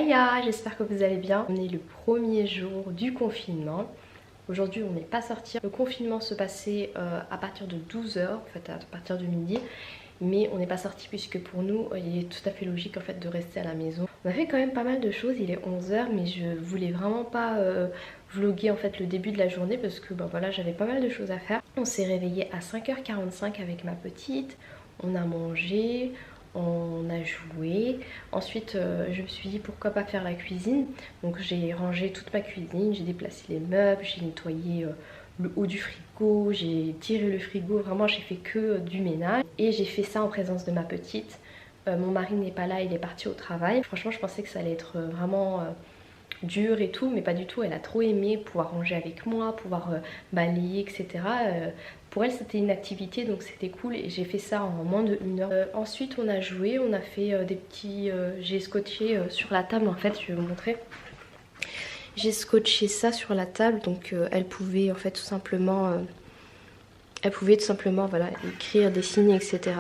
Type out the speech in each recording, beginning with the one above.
Yaya, j'espère que vous allez bien. On est le premier jour du confinement. Aujourd'hui on n'est pas sorti. Le confinement se passait à partir de 12 h, en fait à partir de midi. Mais on n'est pas sorti puisque pour nous il est tout à fait logique en fait de rester à la maison. On a fait quand même pas mal de choses, il est 11 h mais je voulais vraiment pas vlogger en fait le début de la journée parce que ben voilà, j'avais pas mal de choses à faire. On s'est réveillé à 5h45 avec ma petite, on a mangé, on a joué. Ensuite je me suis dit pourquoi pas faire la cuisine. Donc j'ai rangé toute ma cuisine, j'ai déplacé les meubles, j'ai nettoyé le haut du frigo, j'ai tiré le frigo, vraiment j'ai fait que du ménage. Et j'ai fait ça en présence de ma petite. Mon mari n'est pas là, il est parti au travail. Franchement je pensais que ça allait être vraiment dur et tout, mais pas du tout. Elle a trop aimé pouvoir ranger avec moi, pouvoir balayer, etc. Pour elle c'était une activité donc c'était cool et j'ai fait ça en moins de 1 heure. Ensuite on a joué, on a fait des petits... j'ai scotché sur la table en fait, je vais vous montrer. J'ai scotché ça sur la table donc elle pouvait en fait tout simplement... voilà, écrire, dessiner, etc.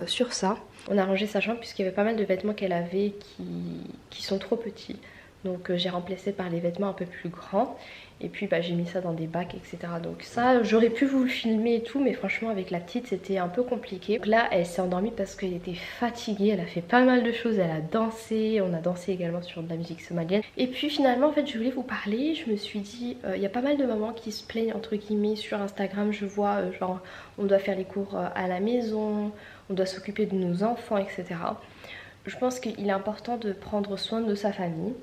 sur ça. On a rangé sa chambre puisqu'il y avait pas mal de vêtements qu'elle avait qui sont trop petits. Donc j'ai remplacé par les vêtements un peu plus grands. Et puis bah, j'ai mis ça dans des bacs, etc. Donc ça, j'aurais pu vous le filmer et tout, mais franchement avec la petite c'était un peu compliqué. Donc là elle s'est endormie parce qu'elle était fatiguée, elle a fait pas mal de choses, elle a dansé, on a dansé également sur de la musique somalienne. Et puis finalement en fait je voulais vous parler, je me suis dit, il y a pas mal de mamans qui se plaignent entre guillemets sur Instagram, je vois genre on doit faire les cours à la maison, on doit s'occuper de nos enfants, etc. Je pense qu'il est important de prendre soin de sa famille.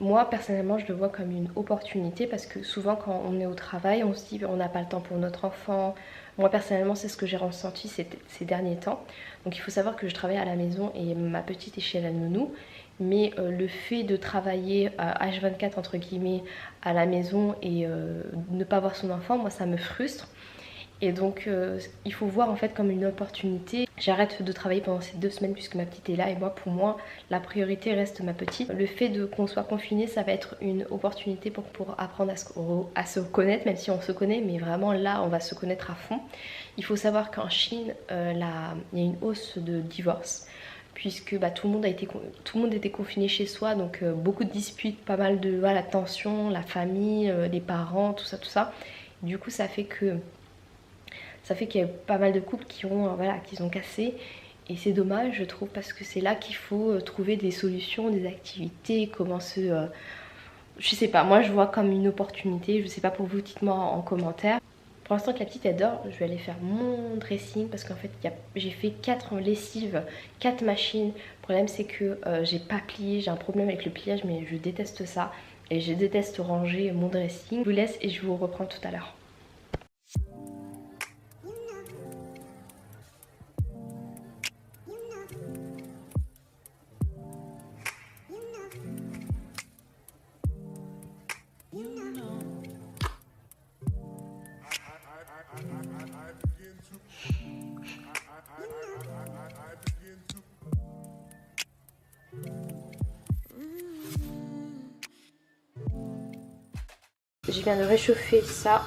Moi personnellement je le vois comme une opportunité parce que souvent quand on est au travail on se dit on n'a pas le temps pour notre enfant. Moi personnellement c'est ce que j'ai ressenti ces derniers temps. Donc il faut savoir que je travaille à la maison et ma petite est chez la nounou. Mais le fait de travailler H24 entre guillemets à la maison et ne pas voir son enfant, moi ça me frustre. Et donc il faut voir en fait comme une opportunité. J'arrête de travailler pendant ces 2 semaines puisque ma petite est là et moi pour moi la priorité reste ma petite. Le fait qu'on soit confiné ça va être une opportunité pour apprendre à se connaître, même si on se connaît, mais vraiment là on va se connaître à fond. Il faut savoir qu'en Chine il y a une hausse de divorce puisque bah, tout le monde était confiné chez soi, donc beaucoup de disputes, pas mal de voilà, tensions, la famille, les parents, tout ça. Du coup ça fait qu'il y a pas mal de couples qui ont cassé. Et c'est dommage je trouve parce que c'est là qu'il faut trouver des solutions, des activités, comment se... je sais pas, moi je vois comme une opportunité, je sais pas pour vous, dites-moi en commentaire. Pour l'instant que la petite elle dort, je vais aller faire mon dressing parce qu'en fait j'ai fait 4 lessives, 4 machines. Le problème c'est que j'ai pas plié, j'ai un problème avec le pliage mais je déteste ça. Et je déteste ranger mon dressing. Je vous laisse et je vous reprends tout à l'heure. Je viens de réchauffer ça.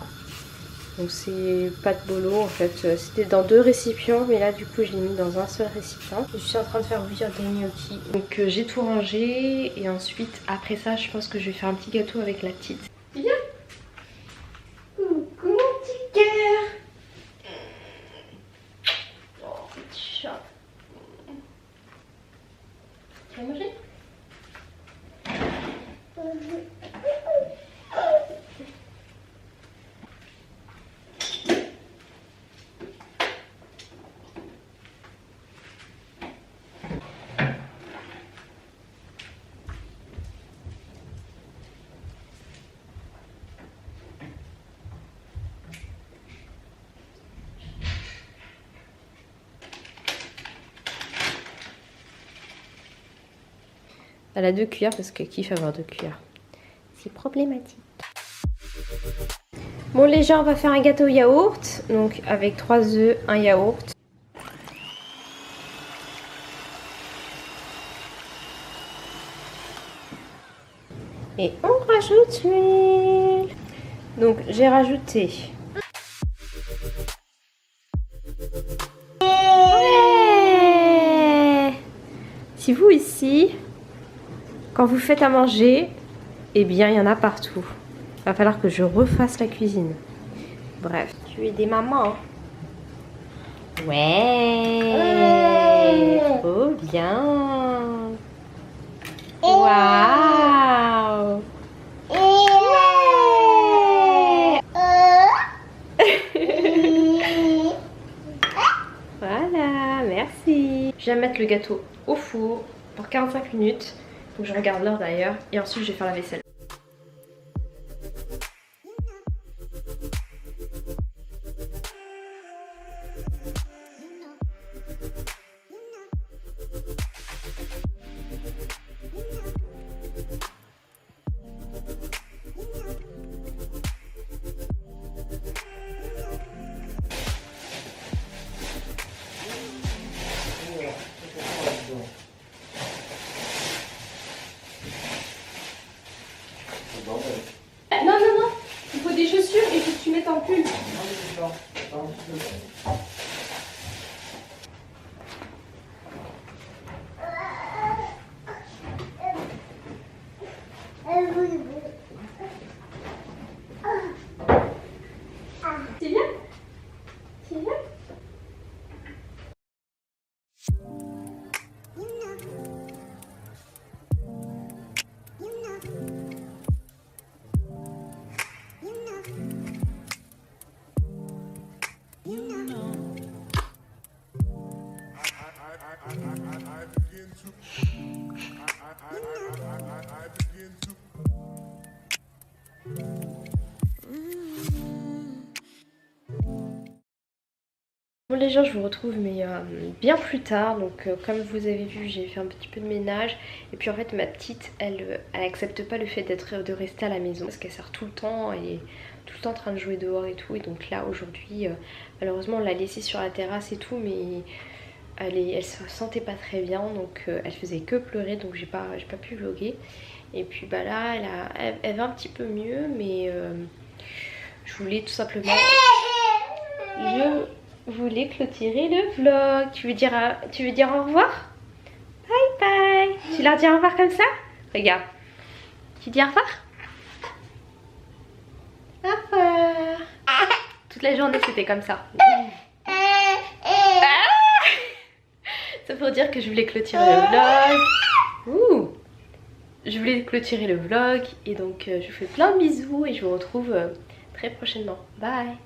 Donc c'est pas de bolo en fait. C'était dans 2 récipients mais là du coup je l'ai mis dans un seul récipient. Je suis en train de faire bouillir des gnocchis. Donc j'ai tout rangé et ensuite après ça je pense que je vais faire un petit gâteau avec la petite. Viens. Coucou mon petit cœur. Oh petit chat. Tu vas manger? Elle a 2 cuillères parce qu'elle kiffe avoir 2 cuillères. C'est problématique. Bon les gens, on va faire un gâteau yaourt. Donc avec 3 œufs, un yaourt. Et on rajoute l'huile. Donc j'ai rajouté... Ouais. Si vous ici, Quand vous faites à manger, eh bien il y en a partout. Va falloir que je refasse la cuisine. Bref, tu es des mamans. Ouais, trop bien. Waouh. Voilà, merci. Je vais mettre le gâteau au four pour 45 minutes. Donc je regarde l'heure d'ailleurs. Et ensuite je vais faire la vaisselle. Non, non, non, il faut des chaussures et que tu mettes un pull. C'est bien? C'est bien? Bon les gens, je vous retrouve mais bien plus tard. Donc comme vous avez vu, j'ai fait un petit peu de ménage. Et puis en fait ma petite, elle accepte pas le fait de rester à la maison parce qu'elle sort tout le temps. Elle est tout le temps en train de jouer dehors et tout. Et donc là aujourd'hui, malheureusement on l'a laissée sur la terrasse et tout, mais elle se sentait pas très bien. Donc elle faisait que pleurer, donc j'ai pas pu vlogger. Et puis bah là elle va un petit peu mieux, mais je voulais tout simplement... Je voulais clôturer le vlog. Tu veux dire au revoir? Bye bye. Tu leur dis au revoir comme ça? Regarde. Tu dis au revoir? Au revoir. Toute la journée c'était comme ça. Ça pour dire que je voulais clôturer le vlog. Ouh. Je voulais clôturer le vlog. Et donc je vous fais plein de bisous et je vous retrouve très prochainement. Bye.